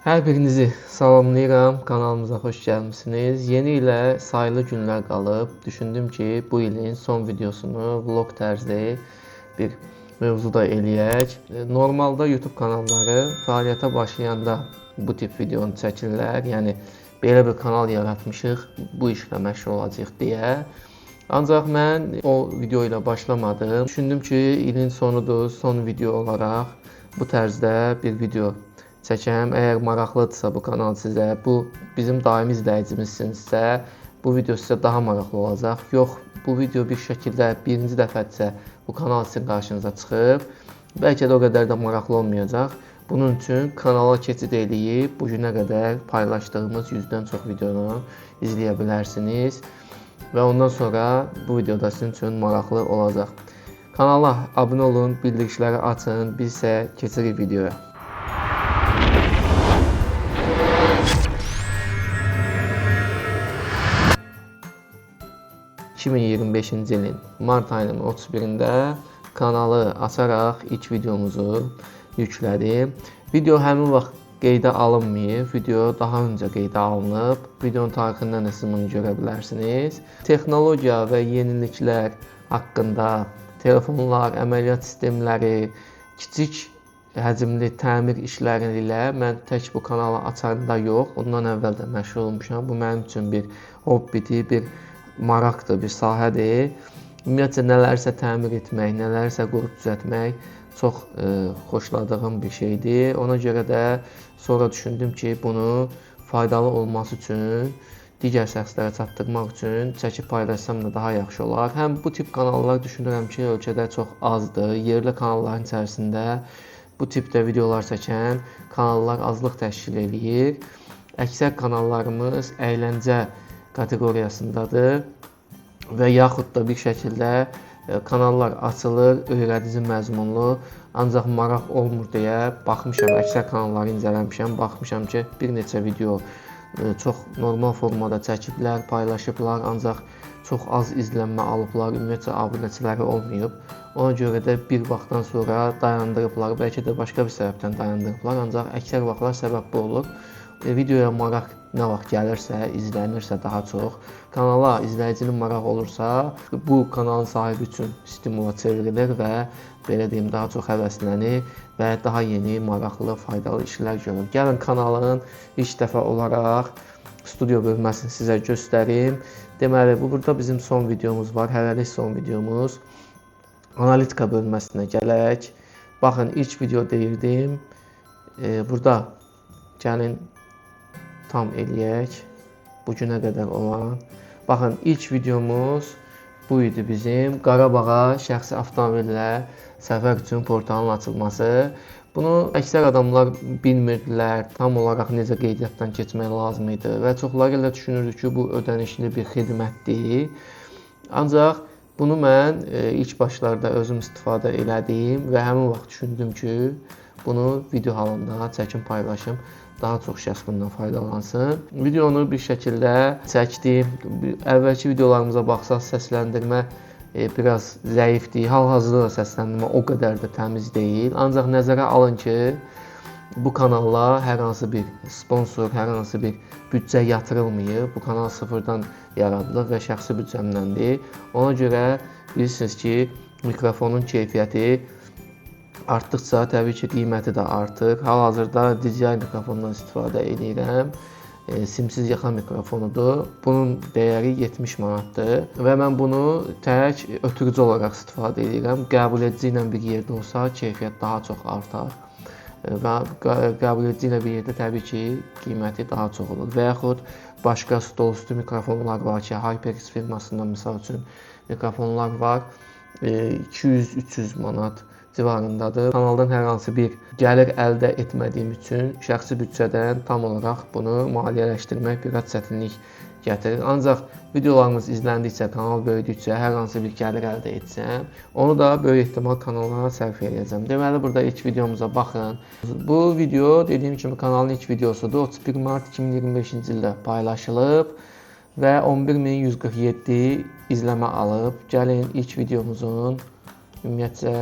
Hər birinizi salamlayıram, kanalımıza xoş gəlmisiniz. Yeni ilə sayılı günlər qalıb. Düşündüm ki, bu ilin son videosunu vlog tərzli bir mövzuda eləyək. Normalda YouTube kanalları fəaliyyətə başlayanda bu tip videonu çəkirlər. Yəni, belə bir kanal yaratmışıq, bu işlə məşğul olacaq deyə. Ancaq mən o video ilə başlamadım. Düşündüm ki, ilin sonudur, son video olaraq bu tərzdə bir video çəkəm. Əgər maraqlıdırsa bu kanal sizə, bu bizim daimi izləyicimizsinizsə, bu video sizə daha maraqlı olacaq. Yox, bu video bir şəkildə birinci dəfədirsə bu kanal sizin qarşınıza çıxıb, bəlkə də o qədər də maraqlı olmayacaq. Bunun üçün kanala keçid eləyib, bu günə qədər paylaşdığımız 100-dən çox videonu izləyə bilərsiniz. Və ondan sonra bu videoda sizin üçün maraqlı olacaq. Kanala abunə olun, bildirişləri açın, biz isə keçirik videoya. 2025-ci ilin mart ayının 31-də kanalı açaraq ilk videomuzu yüklədim. Video həmin vaxt qeydə alınmayıb, video daha öncə qeydə alınıb. Videonun tarixindən də siz bunu görə bilərsiniz. Texnologiya və yeniliklər haqqında, telefonlar, əməliyyat sistemləri, kiçik həcmli təmir işləri ilə mən tək bu kanalı açanda yox, ondan əvvəl də məşğul olmuşam. Bu mənim üçün bir hobbidir, bir maraqdır, bir sahədir. Ümumiyyətcə nələrsə təmir etmək, nələrsə qurub düzəltmək çox xoşladığım bir şeydir. Ona görə də sonra düşündüm ki, bunu faydalı olması üçün, digər şəxslərə çatdırmaq üçün çəkib paylaşsam da daha yaxşı olar. Həm bu tip kanallar düşünürəm ki, ölkədə çox azdır. Yerli kanalların içərisində bu tipdə videolar çəkən kanallar azlıq təşkil edir. Əksər kanallarımız əyləncə kateqoriyasındadır və yaxud da bir şəkildə kanallar açılır, öyrədici məzmunlu, ancaq maraq olmur deyə baxmışam, əksər kanalları incələmişəm, baxmışam ki, bir neçə video çox normal formada çəkiblər, paylaşıblar, ancaq çox az izlənmə alıblar, ümumiyyətcə abunəçiləri olmayıb. Ona görə də bir vaxtdan sonra dayandırıblar, bəlkə də başqa bir səbəbdən dayandırıblar, ancaq əksər vaxtlar səbəb bu olur. Videoya maraq nə vaxt gəlirsə, izlənirsə daha çox, kanala izləyicinin maraq olursa, bu kanalın sahibi üçün stimula çevrilir və belə deyim, daha çox həvəslənir və daha yeni, maraqlı, faydalı işlər görür. Gəlin kanalın ilk dəfə olaraq studio bölməsini sizə göstərim. Deməli, burada bizim son videomuz var, hələlik son videomuz. Analitika bölməsinə gələk. Baxın, ilk video deyirdim. Burada gəlin tam eləyək bu günə qədər olan. Baxın, ilk videomuz bu idi bizim. Qarabağa şəxsi avtomobillə səfər üçün portalın açılması. Bunu əksər adamlar bilmirdilər, tam olaraq necə qeydiyyatdan keçmək lazım idi və çoxları elə düşünürdü ki, bu ödənişli bir xidmətdir. Ancaq bunu mən ilk başlarda özüm istifadə elədim və həmin vaxt düşündüm ki, bunu video halında çəkim paylaşım, daha çox şəxs bundan faydalansın. Videonu bir şəkildə çəkdim. Əvvəlki videolarımıza baxsaq səsləndirmə biraz zəifdir. Hal-hazırda da səsləndirmə o qədər də təmiz deyil. Ancaq nəzərə alın ki, bu kanalla hər hansı bir sponsor, hər hansı bir büdcə yatırılmayıb. Bu kanal sıfırdan yaradılır və şəxsi büdcəmdəndir. Ona görə bilirsiniz ki, mikrofonun keyfiyyəti artdıqca təbii ki, qiyməti də artır. Hal-hazırda DJI mikrofondan istifadə edirəm. Simsiz yaxa mikrofonudur. Bunun dəyəri 70 manatdır və mən bunu tək ötürücü olaraq istifadə edirəm. Qəbul edici ilə bir yerdə olsa keyfiyyət daha çox artar və qəbul edici ilə bir yerdə təbii ki, qiyməti daha çox olur. Və yaxud başqa stolüstü mikrofonlar var ki, HyperX firmasından misal üçün mikrofonlar var. 200-300 manat civarındadır. Kanaldan hər hansı bir gəlir əldə etmədiyim üçün şəxsi büdcədən tam olaraq bunu maliyyələşdirmək biraz çətinlik gətirir. Ancaq videolarımız izləndikcə, kanal böyüdükcə, hər hansı bir gəlir əldə etsəm, onu da böyük ehtimal kanallara sərf edəcəm. Deməli, burada ilk videomuza baxın. Bu video, dediyim kimi, kanalın ilk videosudur. 31 mart 2025-ci ildə paylaşılıb və 11.147 izləmə alıb. Gəlin ilk videomuzun ümumiyyətcə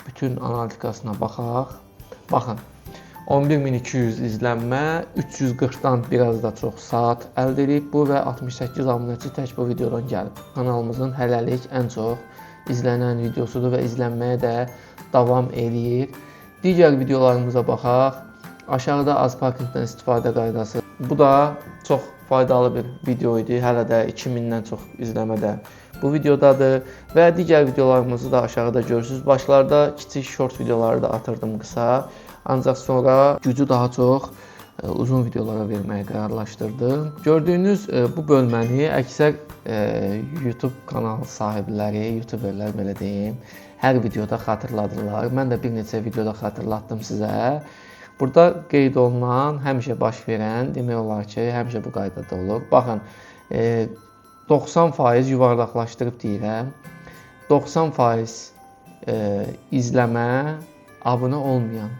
bütün analitikasına baxaq. Baxın, 11200 izlənmə, 340-dan biraz da çox saat əldə edib bu və 68 abunəçi tək bu videodan gəlib. Kanalımızın hələlik ən çox izlənən videosudur və izlənməyə də davam eləyir. Digər videolarımıza baxaq. Aşağıda az parkingdən istifadə qaydası. Bu da çox faydalı bir video idi. Hələ də 2000-dən çox izləmədə bu videodadır və digər videolarımızı da aşağıda görürsünüz. Başlarda kiçik short videoları da atırdım qısa. Ancaq sonra gücü daha çox uzun videolara verməyə qərarlaşdırdım. Gördüyünüz bu bölməni əksər YouTube kanal sahibləri, YouTuberlər belə deyim, hər videoda xatırladırlar. Mən də bir neçə videoda xatırlatdım sizə. Burada qeyd olunan, həmişə baş verən, demək olar ki, həmişə bu qaydada olur. Baxın, 90% yuvarlaqlaşdırıb deyirəm. 90% izləmə abunə olmayan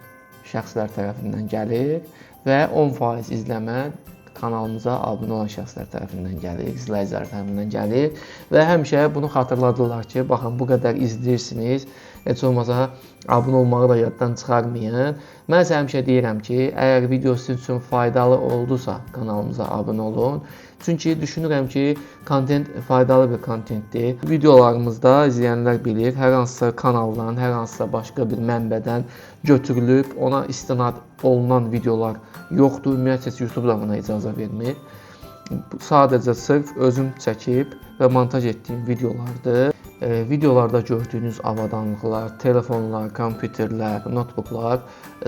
şəxslər tərəfindən gəlir və 10% izləmə kanalımıza abunə olan şəxslər tərəfindən gəlir, izləyicilər tərəfindən gəlir və həmişə bunu xatırladırlar ki, baxın, bu qədər izləyirsiniz, heç olmasa abunə olmağı da yaddan çıxarmayın. Mən isə həmişə deyirəm ki, əgər video sizin üçün faydalı oldusa kanalımıza abunə olun. Çünki düşünürəm ki, kontent faydalı bir kontentdir. Videolarımızda izləyənlər bilir, hər hansısa kanaldan, hər hansısa başqa bir mənbədən götürülüb, ona istinad olunan videolar yoxdur. Ümumiyyətlə YouTube da buna icazə vermir. Sadəcə sırf özüm çəkib və montaj etdiyim videolardır. Videolarda gördüyünüz avadanlıqlar, telefonlar, kompüterlər, notebooklar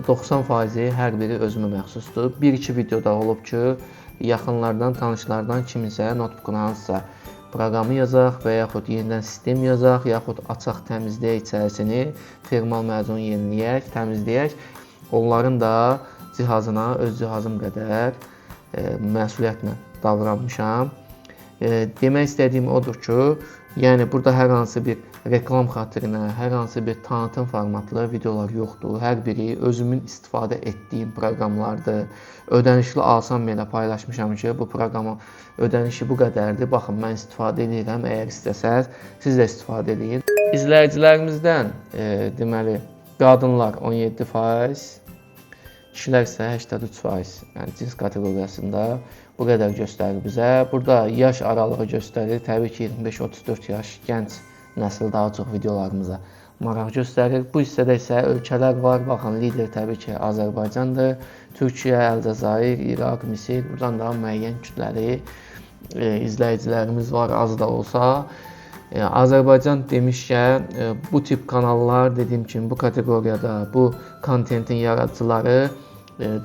90%-i hər biri özümə məxsusdur. 1-2 videoda olub ki, yaxınlardan, tanışlardan kiminsə notebookuna hansısa proqramı yazaq və yaxud yenidən sistem yazaq, yaxud açaq təmizləyək içərisini, termal məzun yeniləyək, təmizləyək. Onların da cihazına öz cihazım qədər məsuliyyətlə davranmışam. Demək istədiyim odur ki, yəni burada hər hansı bir reklam xatirinə, hər hansı bir tanıtım formatlı videolar yoxdur. Hər biri özümün istifadə etdiyim proqramlardır. Ödənişli alsam belə paylaşmışam ki, bu proqramın ödənişi bu qədərdir. Baxın, mən istifadə edirəm. Əgər istəsəz, siz də istifadə edin. İzləyicilərimizdən deməli, qadınlar 17%, kişilər isə 83%, yəni cins kateqoriyasında bu qədər göstərir bizə. Burada yaş aralığı göstərir. Təbii ki, 25-34 yaş gənc nəsil daha çox videolarımıza maraq göstərir. Bu hissədə isə ölkələr var. Baxın, lider təbii ki, Azərbaycandır. Türkiyə, Əlcəzair, İraq, Misir. Buradan da müəyyən kütləli izləyicilərimiz var, az da olsa. Azərbaycan demişkən, bu tip kanallar, dediyim kimi, bu kateqoriyada, bu kontentin yaradıcıları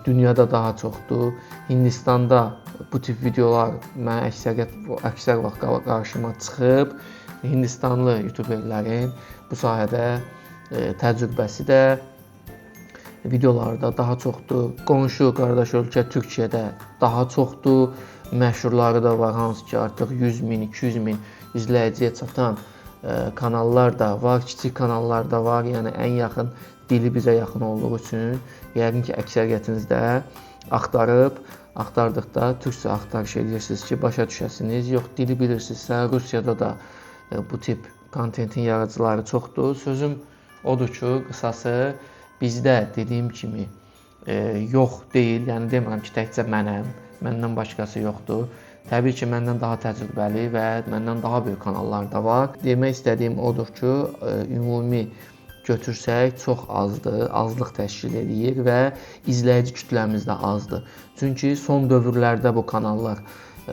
dünyada daha çoxdur. Hindistanda bu tip videolar mənə əksər vaxt qarşıma çıxıb. Hindistanlı YouTuberlərin bu sahədə təcrübəsi də videolarda daha çoxdur. Qonşu qardaş ölkə Türkiyədə daha çoxdur. Məşhurları da var, hansı ki artıq 100 min, 200 min izləyiciyə çatan kanallar da var, kiçik kanallar da var. Yəni ən yaxın dili bizə yaxın olduğu üçün yəqin ki əksəriyyətiniz də axtardıqda türkcə axtarış edirsiniz ki, başa düşəsiniz. Yox, dili bilirsinizsə, Rusiyada da bu tip kontentin yaradıcıları çoxdur. Sözüm odur ki, qısası bizdə dediyim kimi yox deyil. Yəni demirəm ki, təkcə mənəm, məndən başqası yoxdur. Təbii ki, məndən daha təcrübəli və məndən daha böyük kanallar da var. Demək istədiyim odur ki, ümumi götürsək çox azdır, azlıq təşkil edir və izləyici kütləmiz də azdır. Çünki son dövrlərdə bu kanallar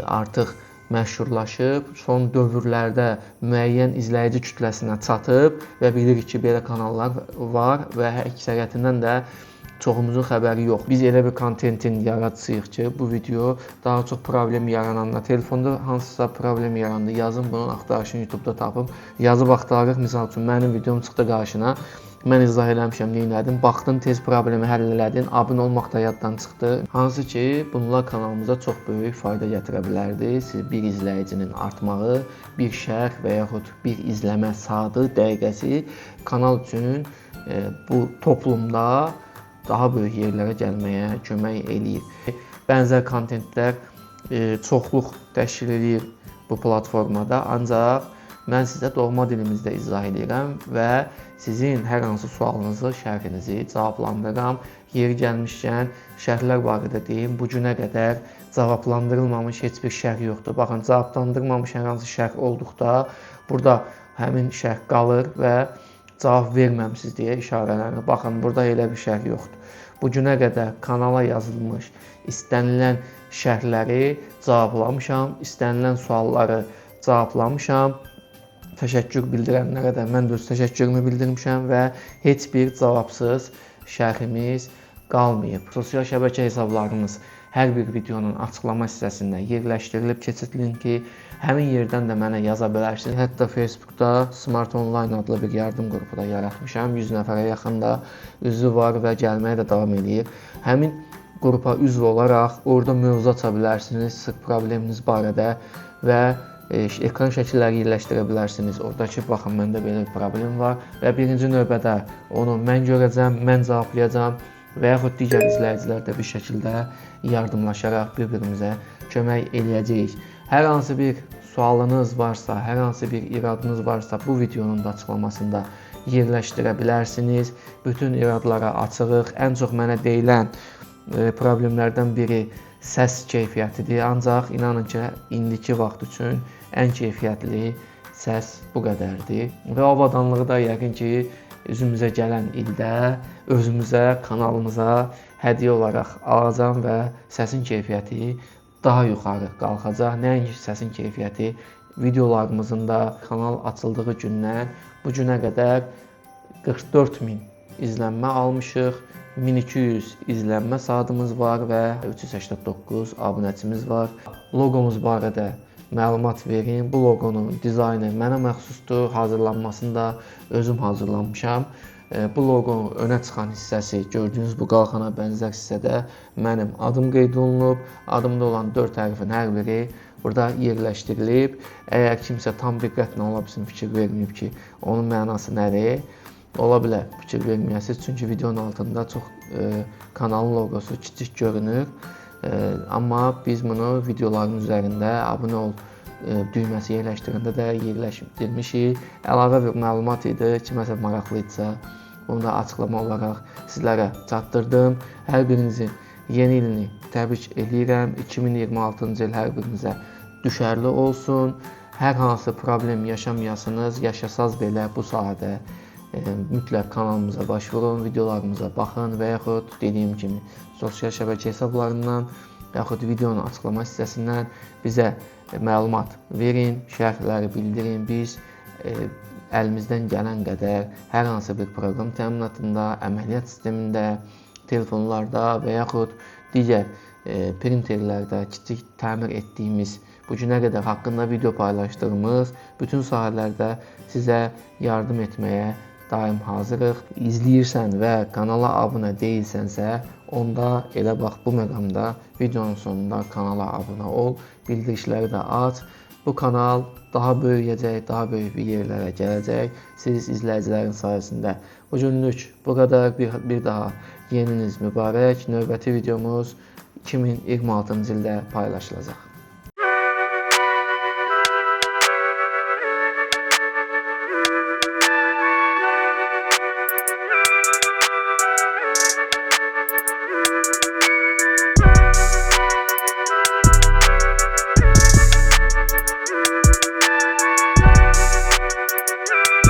artıq məşhurlaşıb, son dövrlərdə müəyyən izləyici kütləsinə çatıb və bilirik ki, belə kanallar var və əksəriyyətindən də çoxumuzun xəbəri yox. Biz elə bir kontentin yaradıcıyıq ki, bu video daha çox problem yarananda, telefonda hansısa problem yarandı, yazın bunun axtarışını YouTube'da tapıb, yazıb axtarırıq. Misal üçün, mənim videom çıxdı qarşına, mən izah eləmişəm, neylədim, baxdın, tez problemi həll elədin, abunə olmaq da yaddan çıxdı. Hansı ki, bunlar kanalımıza çox böyük fayda gətirə bilərdi. Siz bir izləyicinin artmağı, bir şərh və yaxud bir izləmə saatı, dəqiqəsi kanal üçün bu toplumda daha böyük yerlərə gəlməyə kömək eləyir. Bənzər kontentlər çoxluq təşkil edir bu platformada, ancaq mən sizə doğma dilimizdə izah edirəm və sizin hər hansı sualınızı, şərhinizi cavablandırıram. yeri gəlmişkən şərhlər barədə deyim. Bu günə qədər cavablandırılmamış heç bir şərh yoxdur. Baxın, cavablandırılmamış hər hansı şərh olduqda burada həmin şərh qalır və cavab verməmisiz deyə işarələnir. Baxın, burada elə bir şərh yoxdur. Bu günə qədər kanala yazılmış istənilən şərhləri cavablamışam, istənilən sualları cavablamışam. Təşəkkür bildirənlərə də mən də öz təşəkkürümü bildirmişəm və heç bir cavabsız şərhimiz qalmayıb. Sosial şəbəkə hesablarımız hər bir videonun açıqlama hissəsində yerləşdirilib, keçid linki. Həmin yerdən də mənə yaza bilərsiniz. Hətta Facebookda Smart Online adlı bir yardım qrupu da yaratmışam. 100 nəfərə yaxın da üzvü var və gəlməyə də davam edir. Həmin qrupa üzv olaraq orada mövzu aça bilərsiniz, sıx probleminiz barədə və ekran şəkilləri yerləşdirə bilərsiniz. Oradakı, baxın, məndə belə bir problem var və birinci növbədə onu mən görəcəm, mən cavablayacam və yaxud digər izləyicilər də bir şəkildə yardımlaşaraq bir-birimizə kömək eləyəcəyik. Hər hansı bir sualınız varsa, hər hansı bir iradınız varsa bu videonun da açıqlamasında yerləşdirə bilərsiniz. Bütün iradlara açığıq. Ən çox mənə deyilən problemlərdən biri səs keyfiyyətidir. Ancaq inanın ki, indiki vaxt üçün ən keyfiyyətli səs bu qədərdir. Və avadanlığı da yəqin ki, üzümüzə gələn ildə özümüzə, kanalımıza hədiyyə olaraq alacam və səsin keyfiyyəti daha yuxarı qalxacaq. Nəinki səsin keyfiyyəti, videolarımızın da kanal açıldığı gündən bu günə qədər 44.000 izlənmə almışıq. 1200 izlənmə saatımız var və 389 abunəçimiz var. Loqomuz barədə məlumat verim. Bu loqonun dizaynı mənə məxsusdur. Hazırlanmasını da özüm hazırlanmışam. Bu loqonun önə çıxan hissəsi, gördüyünüz bu qalxana bənzər hissədə mənim adım qeyd olunub. Adımda olan 4 hərfin hər biri burada yerləşdirilib. Əgər kimsə tam diqqətlə ola bilsin, fikir verməyib ki, onun mənası nədir? Ola bilər, fikir verməyəsiniz, çünki videonun altında çox kanalın loqosu kiçik görünür. Amma biz bunu videoların üzərində abunə ol düyməsi yerləşdirəndə də yerləşdirmişik. Əlavə bir məlumat idi, kiməsə maraqlıydısa, bunu da açıqlama olaraq sizlərə çatdırdım. Hər birinizin yeni ilini təbrik edirəm. 2026-cı il hər birinizə düşərli olsun. Hər hansı problem yaşamayasınız, yaşasaz belə bu sahədə mütləq kanalımıza başvurun, videolarımıza baxın və yaxud dediyim kimi sosial şəbəkə hesablarından yaxud videonun açıqlama hissəsindən bizə məlumat verin, şərhləri bildirin. Biz əlimizdən gələn qədər hər hansı bir proqram təminatında, əməliyyat sistemində, telefonlarda və yaxud digər printerlərdə kiçik təmir etdiyimiz, bu günə qədər haqqında video paylaşdığımız bütün sahələrdə sizə yardım etməyə daim hazırıq. İzləyirsən və kanala abunə deyilsənsə, onda elə bax bu məqamda videonun sonunda kanala abunə ol, bildirişləri də aç. Bu kanal daha böyüyəcək, daha böyük bir yerlərə gələcək. Siz izləyicilərin sayəsində. Bu günlük bu qədər. Bir daha yeniniz mübarək. Növbəti videomuz 2026-cı ildə paylaşılacaq.